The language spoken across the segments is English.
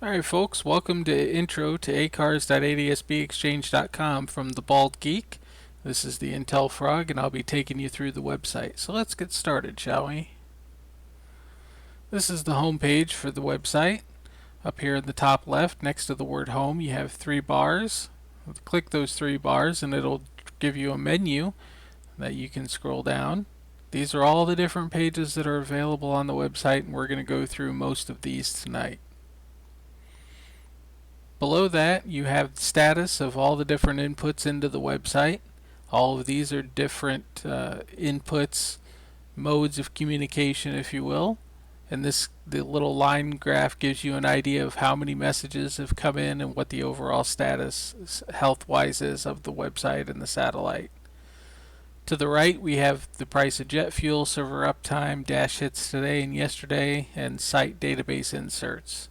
Alright folks, welcome to Intro to acars.adsbexchange.com from the Bald Geek. This is the Intel Frog and I'll be taking you through the website. So let's get started, shall we? This is the home page for the website. Up here in the top left, next to the word home, you have three bars. Click those three bars and it'll give you a menu that you can scroll down. These are all the different pages that are available on the website, and we're going to go through most of these tonight. Below that, you have the status of all the different inputs into the website. All of these are different inputs, modes of communication, if you will. And the little line graph gives you an idea of how many messages have come in and what the overall status health-wise is of the website and the satellite. To the right, we have the price of jet fuel, server uptime, dash hits today and yesterday, and site database inserts.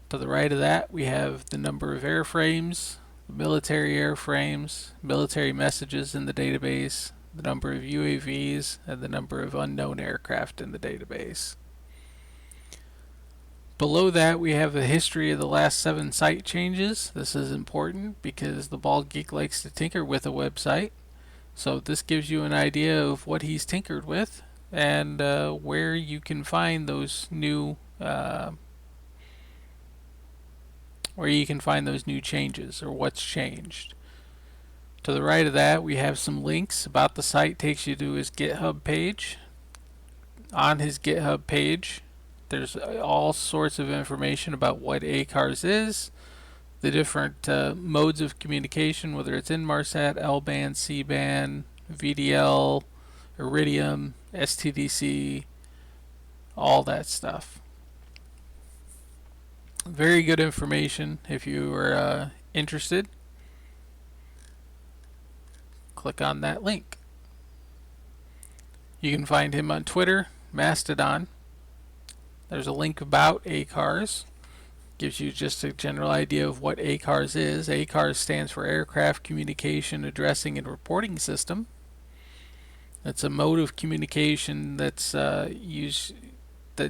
To the right of that, we have the number of airframes, military airframes, military messages in the database, the number of UAVs, and the number of unknown aircraft in the database. Below that, we have a history of the last 7 site changes. This is important because the Bald Geek likes to tinker with a website. So this gives you an idea of what he's tinkered with and where you can find those new changes or what's changed. To the right of that, we have some links about the site. Takes you to his GitHub page. On his GitHub page, there's all sorts of information about what ACARS is, the different modes of communication, whether it's Inmarsat, L-band, C-band, VDL, Iridium, STDC, all that stuff. Very good information if you are interested. Click on that link. You can find him on Twitter, Mastodon. There's a link about ACARS. Gives you just a general idea of what ACARS is. ACARS stands for Aircraft Communication Addressing and Reporting System. It's a mode of communication that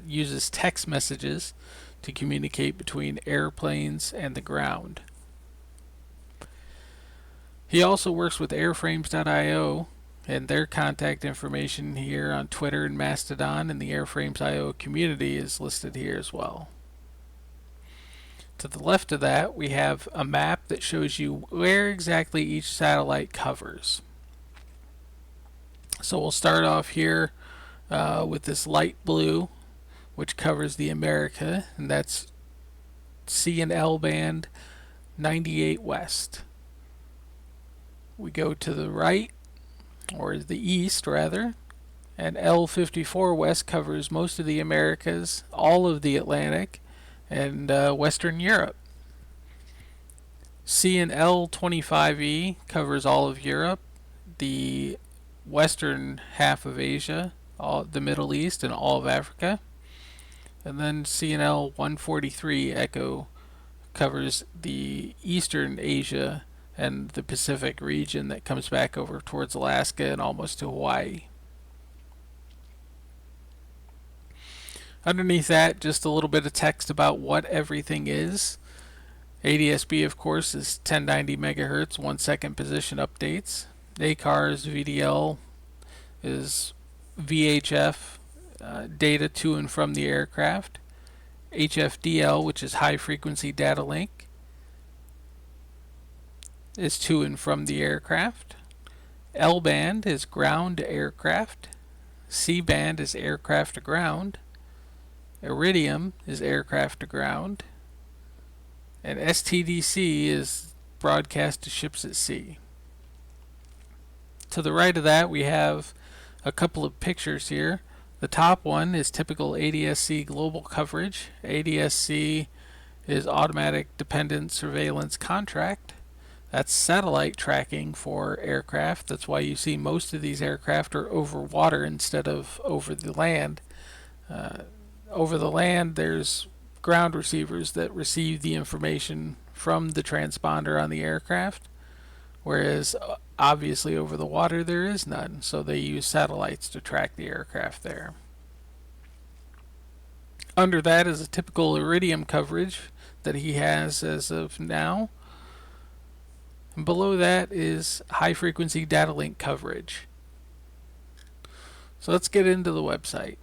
uses text messages to communicate between airplanes and the ground. He also works with airframes.io, and their contact information here on Twitter and Mastodon, and the airframes.io community is listed here as well. To the left of that, we have a map that shows you where exactly each satellite covers. So we'll start off here with this light blue, which covers the America, and that's C and L band 98 west. We go to the right, or the east rather, and L54 west covers most of the Americas, all of the Atlantic, and Western Europe. C and L25E covers all of Europe, the western half of Asia, the Middle East, and all of Africa. And then CNL 143 Echo covers the eastern Asia and the Pacific region that comes back over towards Alaska and almost to Hawaii. Underneath that, just a little bit of text about what everything is. ADSB, of course, is 1090 megahertz, 1 second position updates. ACARS VDL is VHF data to and from the aircraft. HFDL, which is high frequency data link, is to and from the aircraft. L band is ground to aircraft. C band is aircraft to ground. Iridium is aircraft to ground. And STDC is broadcast to ships at sea. To the right of that, we have a couple of pictures here. The top one is typical ADSC global coverage. ADSC is automatic dependent surveillance contract. That's satellite tracking for aircraft. That's why you see most of these aircraft are over water instead of over the land. Over the land, there's ground receivers that receive the information from the transponder on the aircraft, whereas obviously over the water there is none, so they use satellites to track the aircraft there. Under that is a typical Iridium coverage that he has as of now. And below that is high frequency data link coverage. So let's get into the website.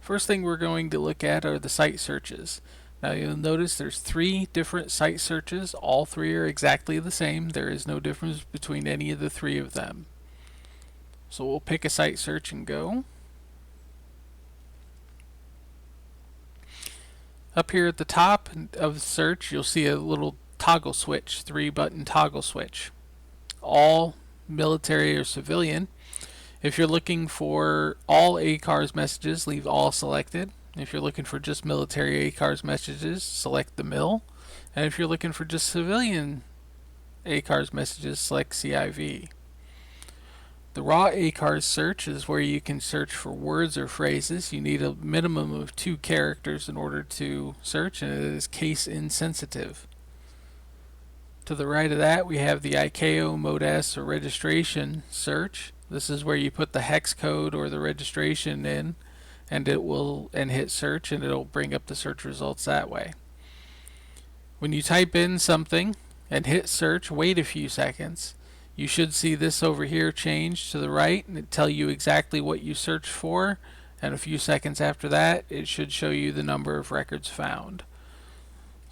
First thing we're going to look at are the site searches. Now you'll notice there's 3 different site searches. All 3 are exactly the same. There is no difference between any of the 3 of them. So we'll pick a site search and go. Up here at the top of the search, you'll see a little toggle switch, 3-button toggle switch. All military or civilian. If you're looking for all ACARS messages, leave all selected. If you're looking for just military ACARS messages, select the mil. And if you're looking for just civilian ACARS messages, select CIV. The raw ACARS search is where you can search for words or phrases. You need a minimum of 2 characters in order to search, and it is case insensitive. To the right of that, we have the ICAO MODES or registration search. This is where you put the hex code or the registration in, and hit search, and it'll bring up the search results that way. When you type in something and hit search, wait a few seconds. You should see this over here change to the right, and it tell you exactly what you searched for, and a few seconds after that it should show you the number of records found.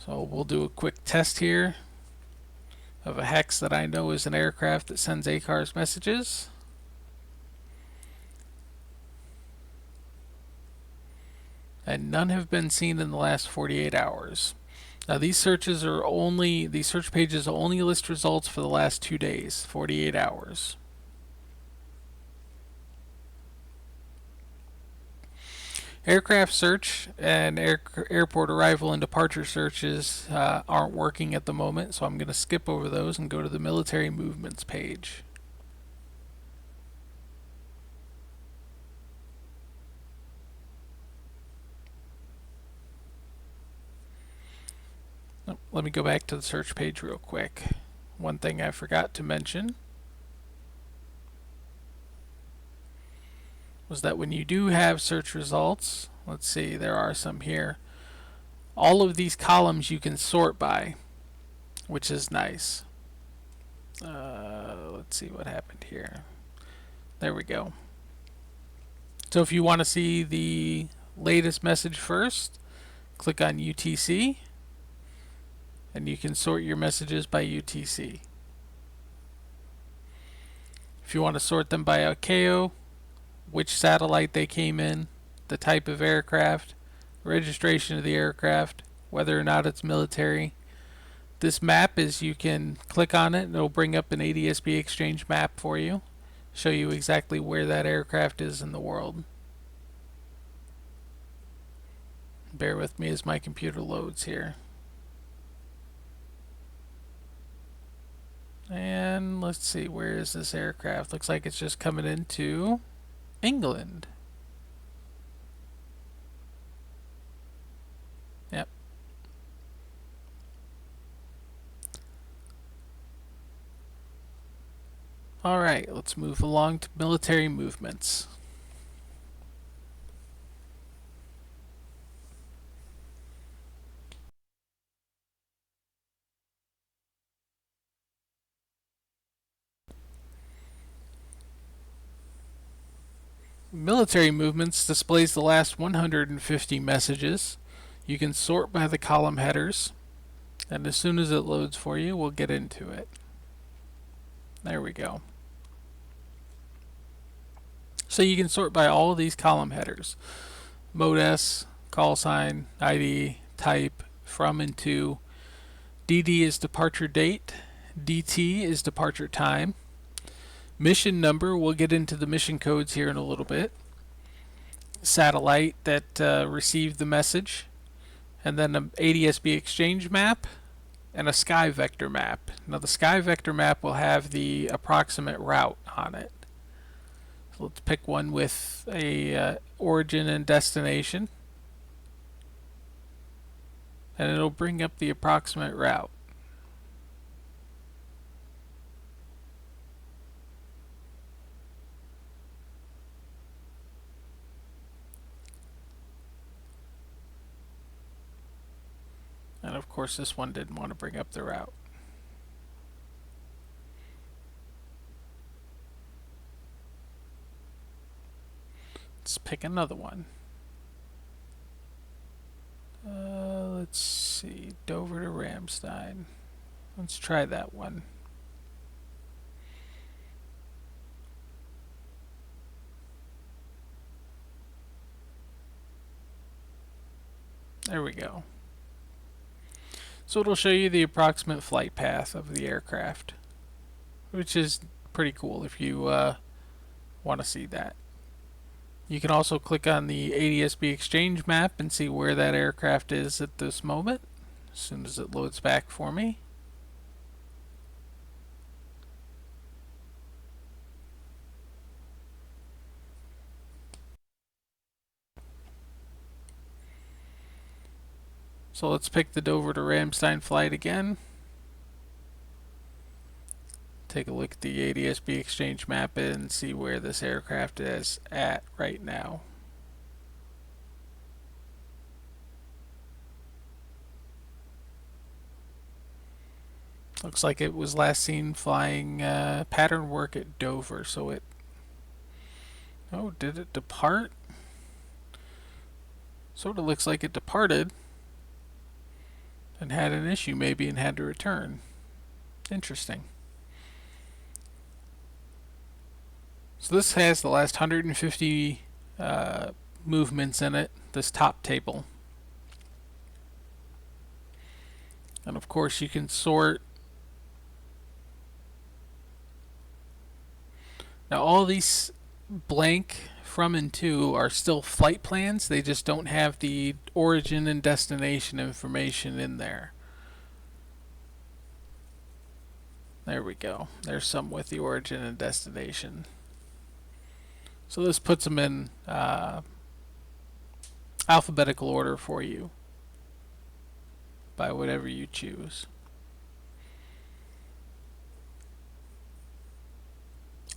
So we'll do a quick test here of a hex that I know is an aircraft that sends ACARS messages. And none have been seen in the last 48 hours. Now these search pages only list results for the last 2 days, 48 hours. Aircraft search and airport arrival and departure searches aren't working at the moment, so I'm going to skip over those and go to the military movements page. Let me go back to the search page real quick. One thing I forgot to mention was that when you do have search results, let's see, there are some here. All of these columns you can sort by, which is nice. Let's see what happened here. There we go. So if you want to see the latest message first, click on UTC, and you can sort your messages by UTC. If you want to sort them by ICAO, which satellite they came in, the type of aircraft, registration of the aircraft, whether or not it's military. This map is, you can click on it and it'll bring up an ADSB exchange map for you, show you exactly where that aircraft is in the world. Bear with me as my computer loads here. And let's see, where is this aircraft? Looks like it's just coming into England. Yep. Alright, let's move along to military movements. Military movements displays the last 150 messages. You can sort by the column headers, and as soon as it loads for you, we'll get into it. There we go. So you can sort by all of these column headers. MODES, call sign, ID, type, from and to. DD is departure date. DT is departure time. Mission number, we'll get into the mission codes here in a little bit. Satellite that received the message. And then an ADSB exchange map and a sky vector map. Now the sky vector map will have the approximate route on it. So let's pick one with a origin and destination. And it'll bring up the approximate route. And of course this one didn't want to bring up the route. Let's pick another one. Let's see, Dover to Ramstein. Let's try that one. There we go. So it'll show you the approximate flight path of the aircraft, which is pretty cool if you want to see that. You can also click on the ADS-B exchange map and see where that aircraft is at this moment, as soon as it loads back for me. So let's pick the Dover to Ramstein flight again. Take a look at the ADS-B exchange map and see where this aircraft is at right now. Looks like it was last seen flying pattern work at Dover, so it... Oh, did it depart? Sort of looks like it departed and had an issue maybe and had to return. Interesting. So this has the last 150 movements in it, this top table. And of course you can sort. Now all these blank from and to are still flight plans, they just don't have the origin and destination information in there. There we go. There's some with the origin and destination. So this puts them in alphabetical order for you by whatever you choose.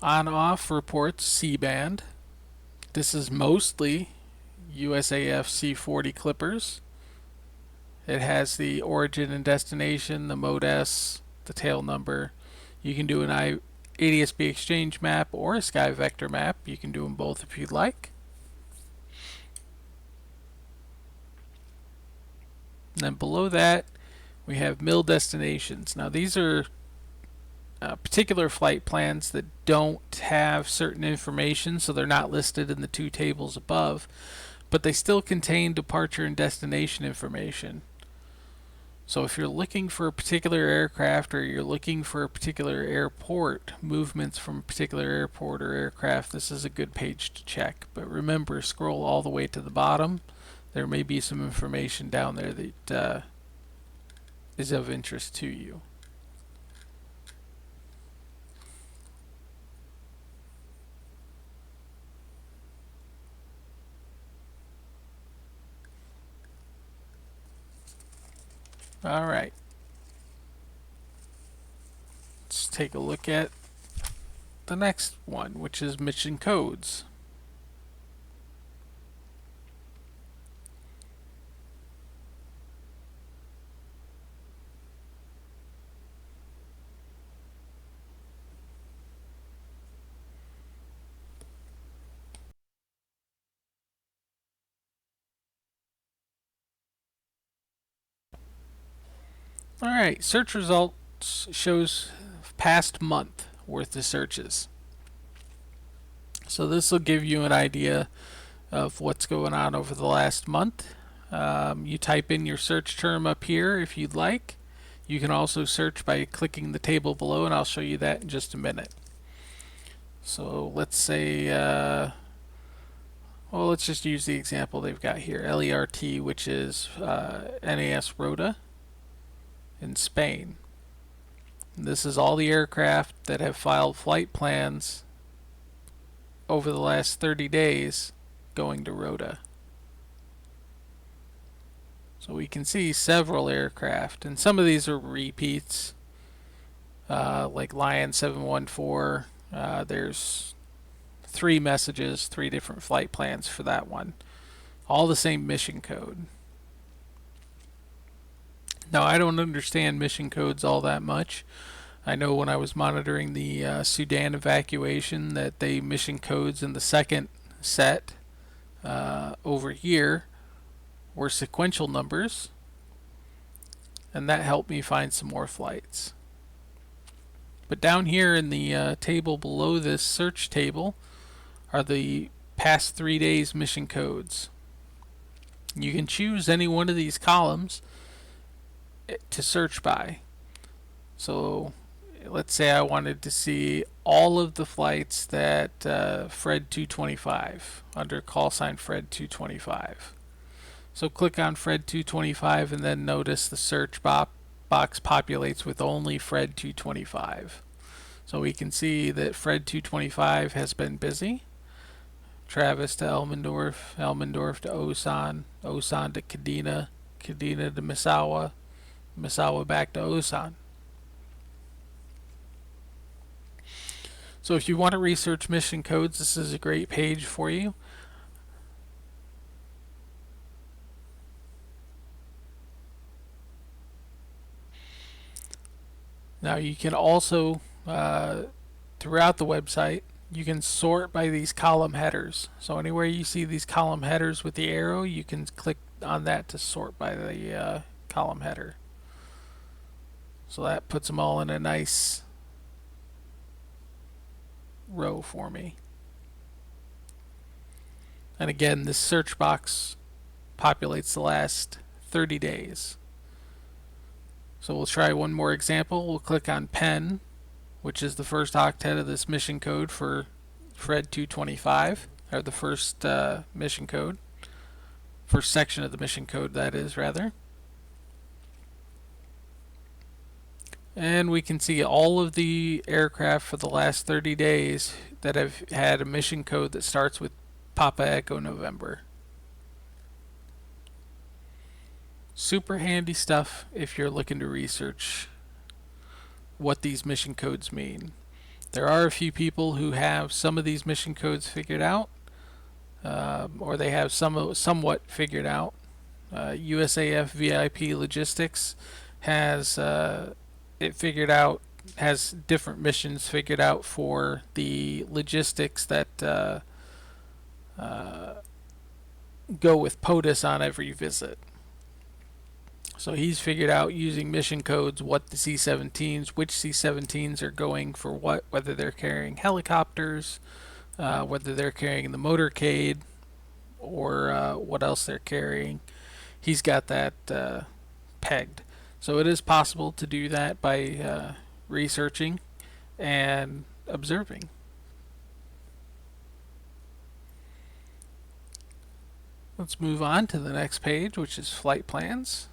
On-off reports C-band. This is mostly USAF C-40 clippers. It has the origin and destination, the mode S, the tail number. You can do an ADS-B exchange map or a sky vector map. You can do them both if you'd like. And then below that we have MIL destinations. Now these are particular flight plans that don't have certain information, so they're not listed in the two tables above, but they still contain departure and destination information. So if you're looking for a particular aircraft, or you're looking for a particular airport, movements from a particular airport or aircraft, this is a good page to check. But remember, scroll all the way to the bottom. There may be some information down there that is of interest to you. All right. Let's take a look at the next one, which is mission codes. Alright, search results shows past month worth of searches. So this will give you an idea of what's going on over the last month. You type in your search term up here if you'd like. You can also search by clicking the table below, and I'll show you that in just a minute. So let's say, well, let's just use the example they've got here, LERT, which is NAS Rota in Spain. This is all the aircraft that have filed flight plans over the last 30 days going to Rota. So we can see several aircraft, and some of these are repeats, like Lion 714. There's 3 messages, 3 different flight plans for that one. All the same mission code. Now, I don't understand mission codes all that much. I know when I was monitoring the Sudan evacuation that they mission codes in the second set over here were sequential numbers, and that helped me find some more flights. But down here in the table below this search table are the past 3 days mission codes. You can choose any one of these columns to search by. So let's say I wanted to see all of the flights that Fred 225 under call sign Fred 225. So click on Fred 225 and then notice the search box populates with only Fred 225. So we can see that Fred 225 has been busy. Travis to Elmendorf, Elmendorf to Osan, Osan to Kadena, Kadena to Misawa, Misawa back to Osan. So if you want to research mission codes, this is a great page for you. Now you can also, throughout the website, you can sort by these column headers. So anywhere you see these column headers with the arrow, you can click on that to sort by the column header. So that puts them all in a nice row for me. And again, this search box populates the last 30 days. So we'll try one more example. We'll click on pen, which is the first octet of this mission code for Fred 225, or the first mission code, first section of the mission code, that is, rather. And we can see all of the aircraft for the last 30 days that have had a mission code that starts with Papa Echo November. Super handy stuff if you're looking to research what these mission codes mean. There are a few people who have some of these mission codes figured out, or they have somewhat figured out. USAF VIP Logistics has it figured out, has different missions figured out for the logistics that go with POTUS on every visit. So he's figured out using mission codes what the C-17s, which C-17s are going for what, whether they're carrying helicopters, whether they're carrying the motorcade, or what else they're carrying. He's got that pegged. So it is possible to do that by researching and observing. Let's move on to the next page, which is flight plans.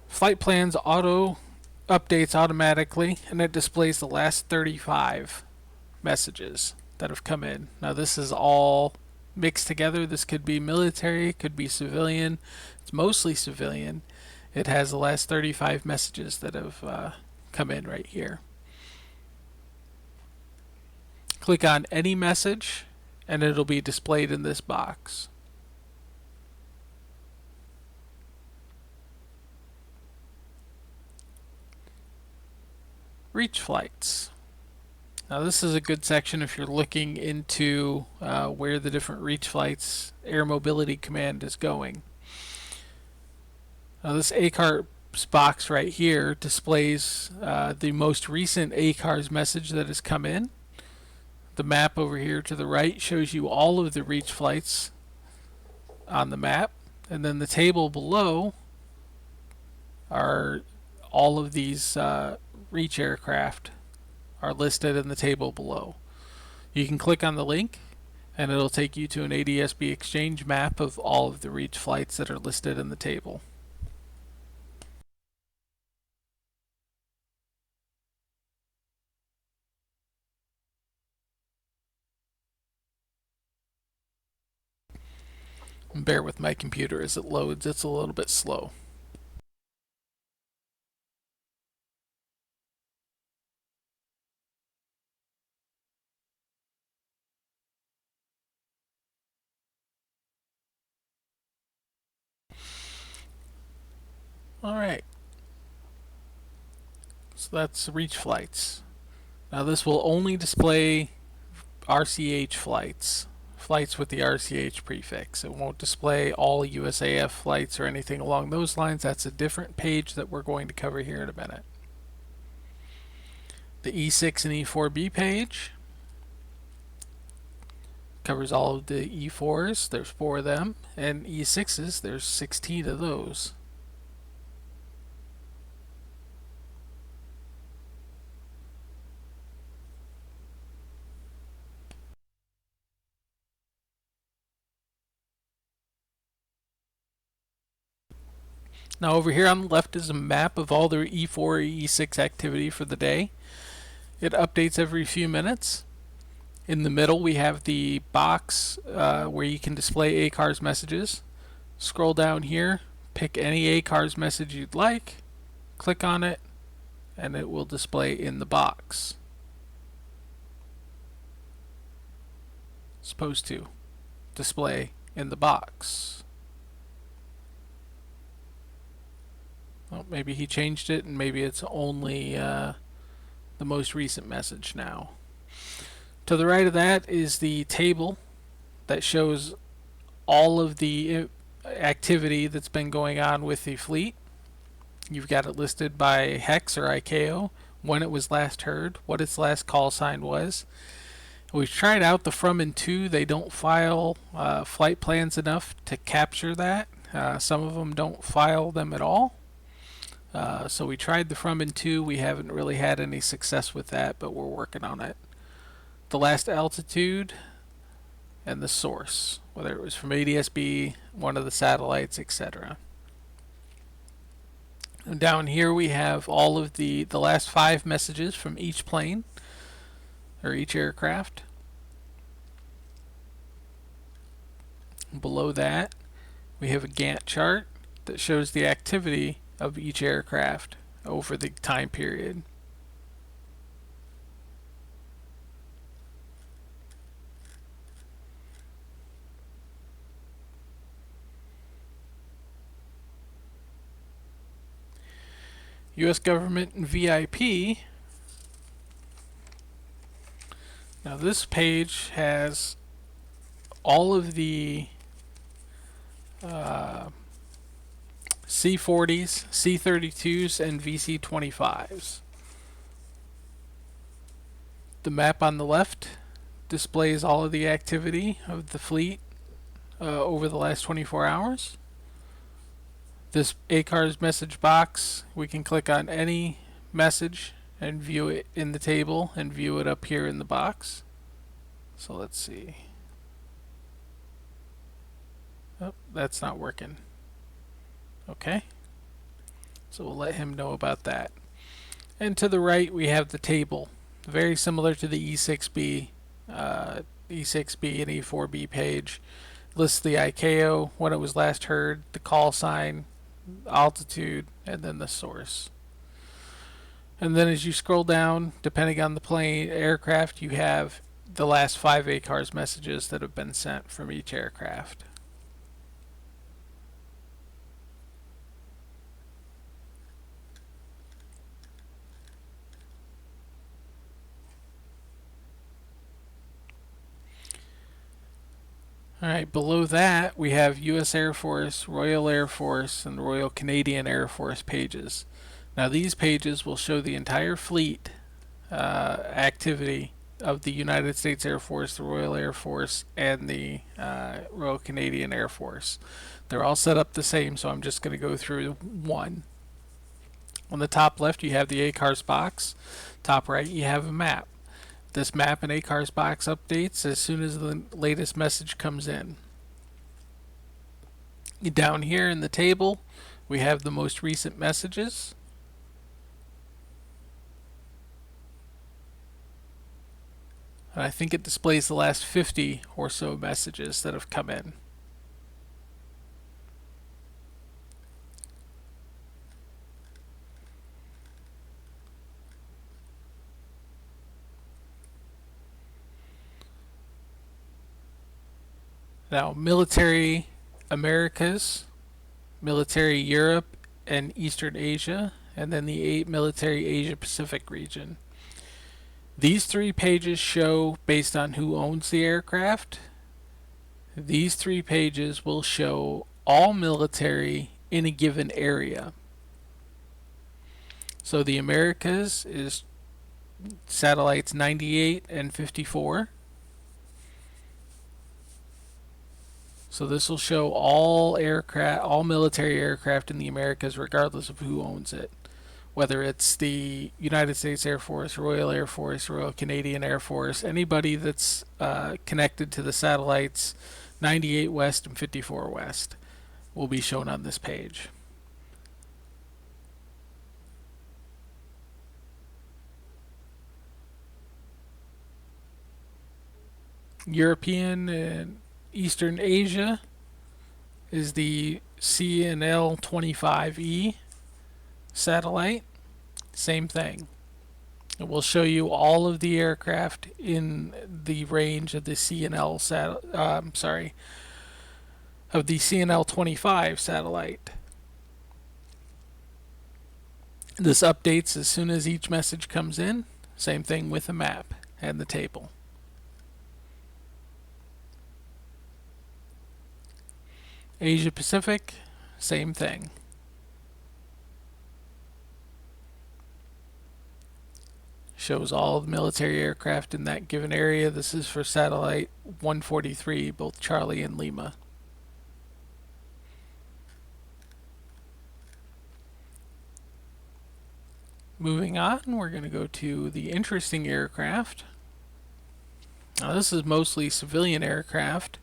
Flight plans auto updates automatically, and it displays the last 35 messages that have come in. Now this is all mixed together. This could be military, could be civilian. It's mostly civilian. It has the last 35 messages that have come in right here. Click on any message and it'll be displayed in this box. Reach flights. Now this is a good section if you're looking into where the different reach flights air mobility command is going. Now this ACARS box right here displays the most recent ACARS message that has come in. The map over here to the right shows you all of the reach flights on the map, and then the table below are all of these reach aircraft are listed in the table below. You can click on the link and it'll take you to an ADSB exchange map of all of the reach flights that are listed in the table. Bear with my computer as it loads, it's a little bit slow. Alright, so that's reach flights. Now this will only display RCH flights, flights with the RCH prefix. It won't display all USAF flights or anything along those lines. That's a different page that we're going to cover here in a minute. The E6 and E4B page covers all of the E4s, there's 4 of them, and E6s, there's 16 of those. Now over here on the left is a map of all the E4 or E6 activity for the day. It updates every few minutes. In the middle we have the box where you can display ACARS messages. Scroll down here, pick any ACARS message you'd like, click on it, and it will display in the box. It's supposed to display in the box. Well, maybe he changed it and maybe it's only the most recent message now. To the right of that is the table that shows all of the activity that's been going on with the fleet. You've got it listed by hex or ICAO, when it was last heard, what its last call sign was. We've tried out the from and to. They don't file flight plans enough to capture that. Some of them don't file them at all. So we tried the from and to. We haven't really had any success with that, but we're working on it. The last altitude and the source, whether it was from ADSB, one of the satellites, etc. And down here we have all of the last 5 messages from each plane or each aircraft. Below that we have a Gantt chart that shows the activity of each aircraft over the time period. U.S. government and VIP. Now this page has all of the C-40s, C-32s, and VC-25s. The map on the left displays all of the activity of the fleet over the last 24 hours. This ACARS message box, we can click on any message and view it in the table and view it up here in the box. So let's see. Oh, that's not working. Okay. So we'll let him know about that. And to the right we have the table, very similar to the E6B, E6B and E4B page. Lists the ICAO, when it was last heard, the call sign, altitude, and then the source. And then as you scroll down, depending on the plane aircraft, you have the last 5 ACARS messages that have been sent from each aircraft. Alright, below that we have U.S. Air Force, Royal Air Force, and Royal Canadian Air Force pages. Now these pages will show the entire fleet activity of the United States Air Force, the Royal Air Force, and the Royal Canadian Air Force. They're all set up the same, so I'm just going to go through one. On the top left you have the ACARS box. Top right you have a map. This map and ACARS box updates as soon as the latest message comes in. Down here in the table we have the most recent messages. And I think it displays the last 50 or so messages that have come in. Now, military Americas, military Europe and Eastern Asia, and then the military Asia Pacific region. These 3 pages show based on who owns the aircraft. These 3 pages will show all military in a given area. So the Americas is satellites 98 and 54. So this will show all aircraft, all military aircraft in the Americas, regardless of who owns it. Whether it's the United States Air Force, Royal Air Force, Royal Canadian Air Force, anybody that's connected to the satellites 98 West and 54 West will be shown on this page. European and Eastern Asia is the CNL 25E satellite. Same thing. It will show you all of the aircraft in the range of the CNL of the CNL 25 satellite. This updates as soon as each message comes in. Same thing with the map and the table. Asia Pacific, same thing. Shows all the military aircraft in that given area. This is for satellite 143, both Charlie and Lima. Moving on, we're going to go to the interesting aircraft. Now this is mostly civilian aircraft.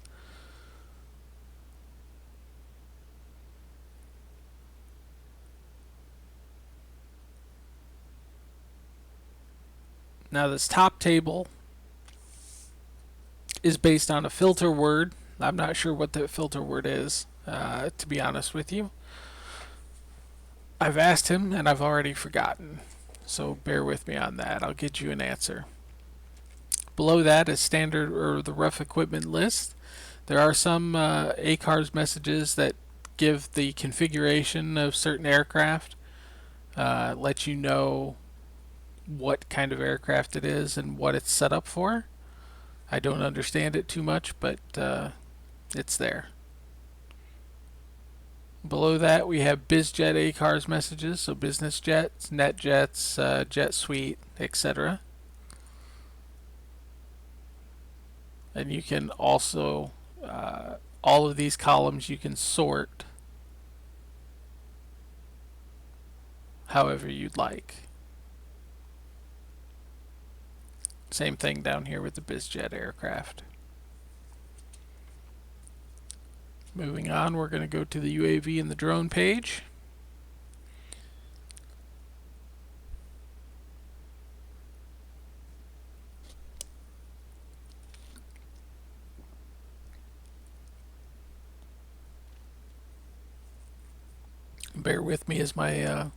Now this top table is based on a filter word. I'm not sure what that filter word is, to be honest with you. I've asked him and I've already forgotten, so bear with me on that. I'll get you an answer. Below that is standard or the rough equipment list. There are some ACARS messages that give the configuration of certain aircraft, let you know what kind of aircraft it is and what it's set up for. I don't understand it too much, but it's there. Below that we have BizJet ACARS messages, so business jets, NetJets, Jet Suite, etc. And you can also, all of these columns you can sort however you'd like. Same thing down here with the BizJet aircraft. Moving on, we're going to go to the UAV and the drone page. Bear with me as my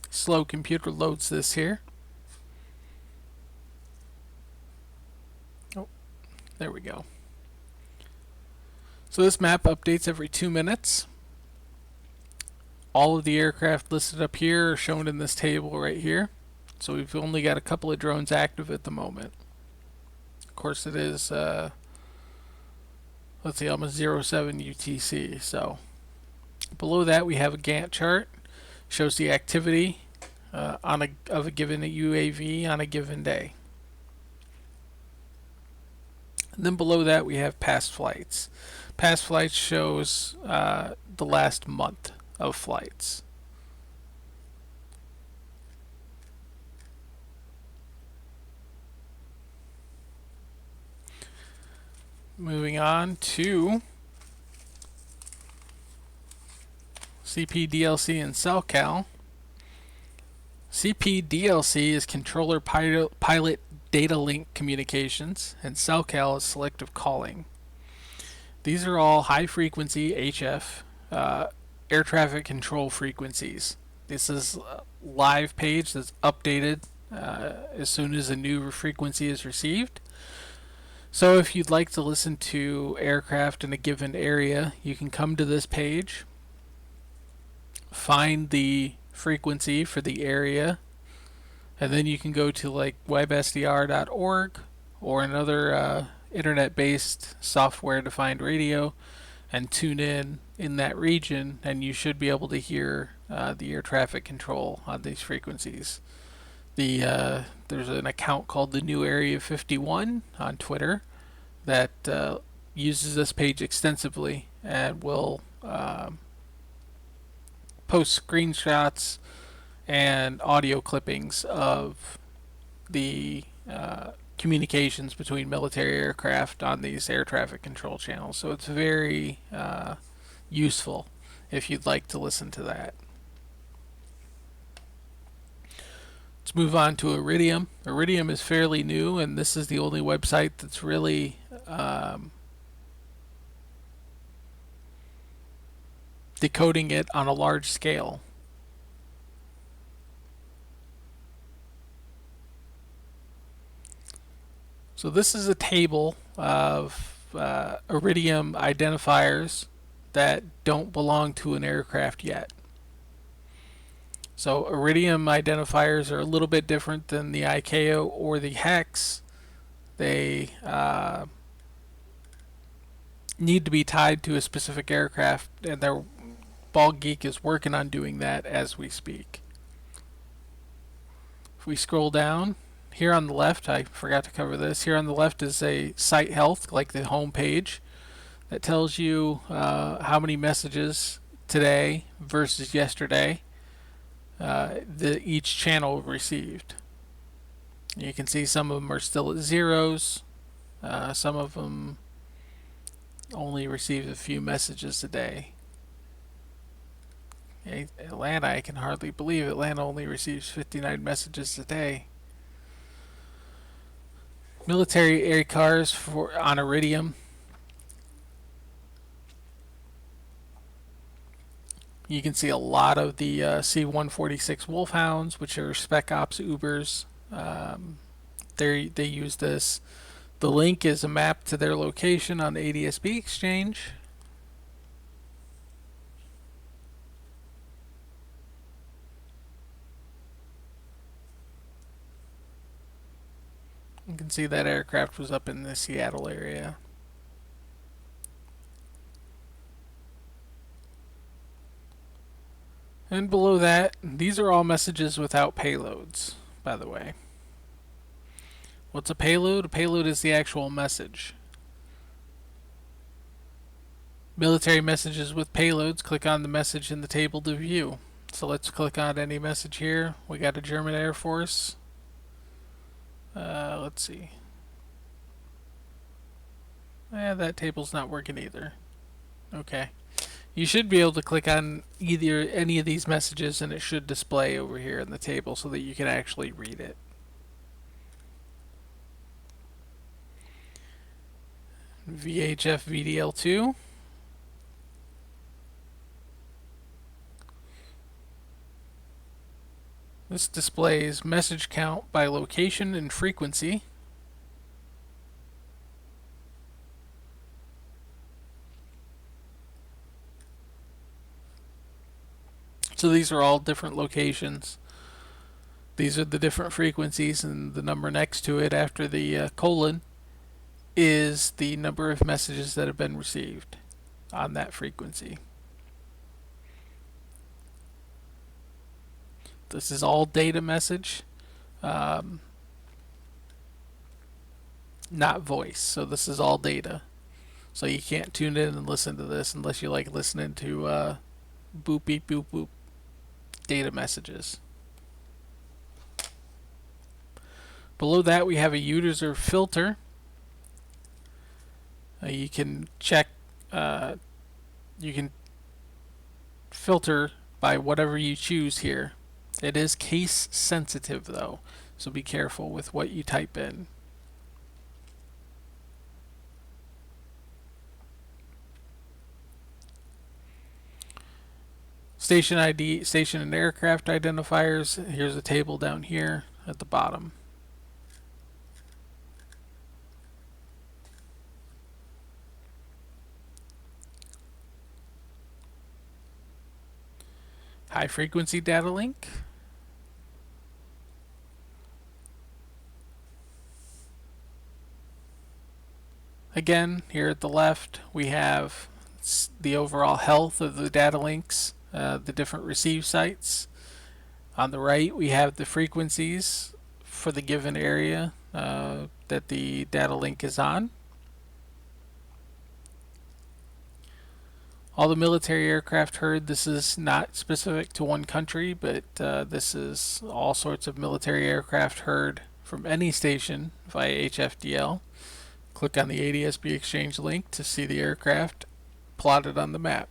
slow computer loads this here. Oh, there we go. So this map updates every 2 minutes. All of the aircraft listed up here are shown in this table right here. So we've only got a couple of drones active at the moment. Of course it is, let's see, almost 07 UTC. So below that we have a Gantt chart. Shows the activity of a given UAV on a given day. And then below that we have past flights. Past flights shows the last month of flights. Moving on to CPDLC and CellCal. CPDLC is controller pilot data link communications, and CellCal is selective calling. These are all high frequency HF air traffic control frequencies. This is a live page that's updated as soon as a new frequency is received. So if you'd like to listen to aircraft in a given area, you can come to this page, find the frequency for the area, and then you can go to like websdr.org or another internet-based software-defined radio and tune in that region, and you should be able to hear the air traffic control on these frequencies. There's an account called the New Area 51 on Twitter that uses this page extensively and will post screenshots and audio clippings of the communications between military aircraft on these air traffic control channels. So it's very useful if you'd like to listen to that. Let's move on to Iridium. Iridium is fairly new, and this is the only website that's really decoding it on a large scale. So this is a table of Iridium identifiers that don't belong to an aircraft yet. So Iridium identifiers are a little bit different than the ICAO or the HEX. They need to be tied to a specific aircraft, and their Bald Geek is working on doing that as we speak. If we scroll down, here on the left, I forgot to cover this, here on the left is a site health, like the home page, that tells you how many messages today versus yesterday each channel received. You can see some of them are still at zeros. Some of them only received a few messages a day. Atlanta, I can hardly believe Atlanta only receives 59 messages a day. Military air cars on Iridium. You can see a lot of the C-146 Wolfhounds, which are Spec Ops Ubers. They use this. The link is a map to their location on the ADSB exchange. You can see that aircraft was up in the Seattle area. And below that, these are all messages without payloads, by the way. What's a payload? A payload is the actual message. Military messages with payloads, click on the message in the table to view. So let's click on any message here. We got a German Air Force. Let's see. That table's not working either. Okay. You should be able to click on either any of these messages and it should display over here in the table so that you can actually read it. VHF VDL2. This displays message count by location and frequency. So these are all different locations. These are the different frequencies, and the number next to it after the colon is the number of messages that have been received on that frequency. This is all data message, not voice. So this is all data. So you can't tune in and listen to this unless you like listening to boop beep boop boop data messages. Below that we have a user filter. You can check, you can filter by whatever you choose here. It is case sensitive though, so be careful with what you type in. Station ID, station and aircraft identifiers. Here's a table down here at the bottom. high frequency data link. Again, here at the left, we have the overall health of the data links, the different receive sites. On the right, we have the frequencies for the given area that the data link is on. All the military aircraft heard, this is not specific to one country, but this is all sorts of military aircraft heard from any station via HFDL. Click on the ADSB exchange link to see the aircraft plotted on the map.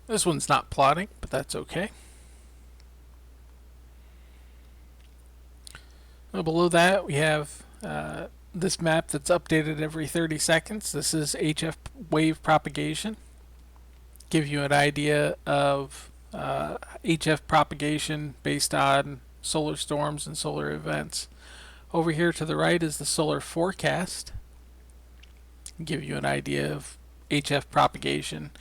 This one's not plotting, but that's okay. Below that, we have this map that's updated every 30 seconds. This is HF wave propagation. Give you an idea of HF propagation based on solar storms and solar events. Over here to the right is the solar forecast. Give you an idea of HF propagation.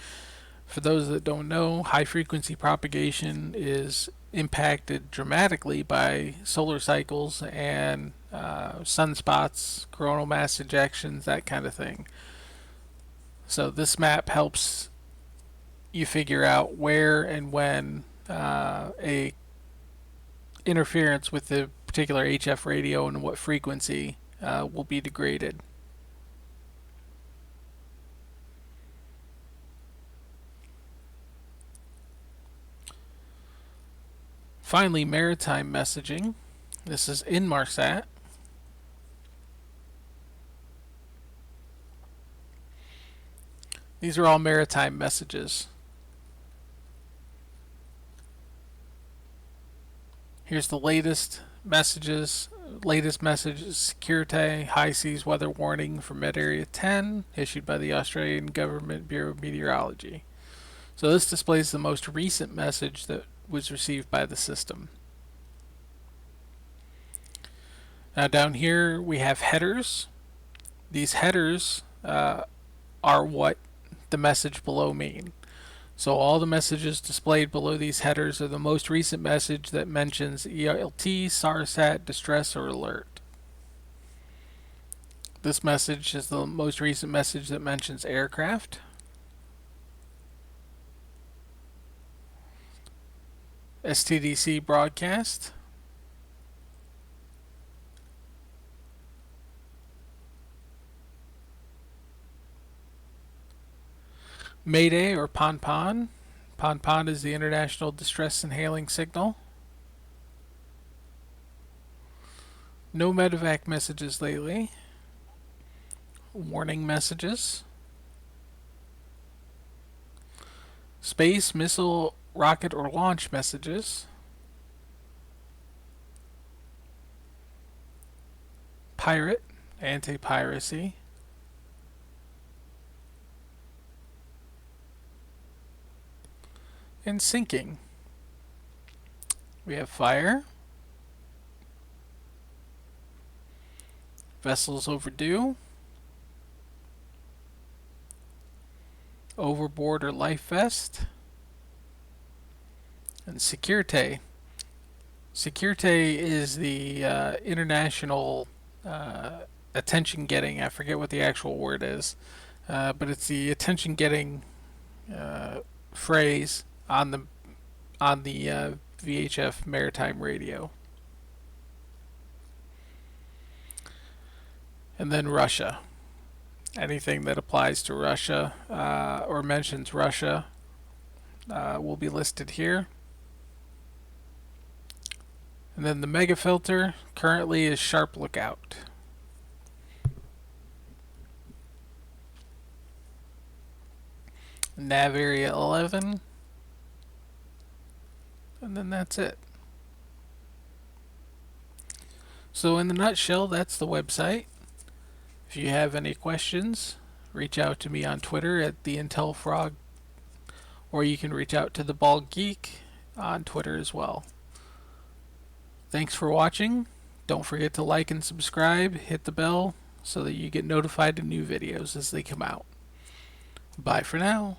For those that don't know, high frequency propagation is impacted dramatically by solar cycles and sunspots, coronal mass ejections, that kind of thing. So this map helps you figure out where and when a interference with the particular HF radio and what frequency will be degraded. Finally, maritime messaging. This is Inmarsat. These are all maritime messages. Here's the latest messages. Latest message is Security High Seas Weather Warning for Med Area 10, issued by the Australian Government Bureau of Meteorology. So this displays the most recent message that was received by the system. Now down here we have headers. These headers are what the message below mean. So all the messages displayed below these headers are the most recent message that mentions ELT, SARSAT, distress, or alert. This message is the most recent message that mentions aircraft. STDC broadcast. Mayday or PON-PON. PON-PON is the International Distress and Hailing Signal. No medevac messages lately. Warning messages. Space, missile, rocket, or launch messages. Pirate, anti-piracy. And sinking. We have fire. Vessels overdue. Overboard or life vest. And Security. Security is the international attention getting. I forget what the actual word is, but it's the attention getting phrase on the VHF maritime radio. And then Russia. Anything that applies to Russia or mentions Russia will be listed here. And then the mega filter currently is Sharp Lookout. Nav area 11. And then that's it. So in the nutshell, that's the website. If you have any questions, reach out to me on Twitter at the Intel Frog, or you can reach out to the Bald Geek on Twitter as well. Thanks for watching. Don't forget to like and subscribe, hit the bell so that you get notified of new videos as they come out. Bye for now.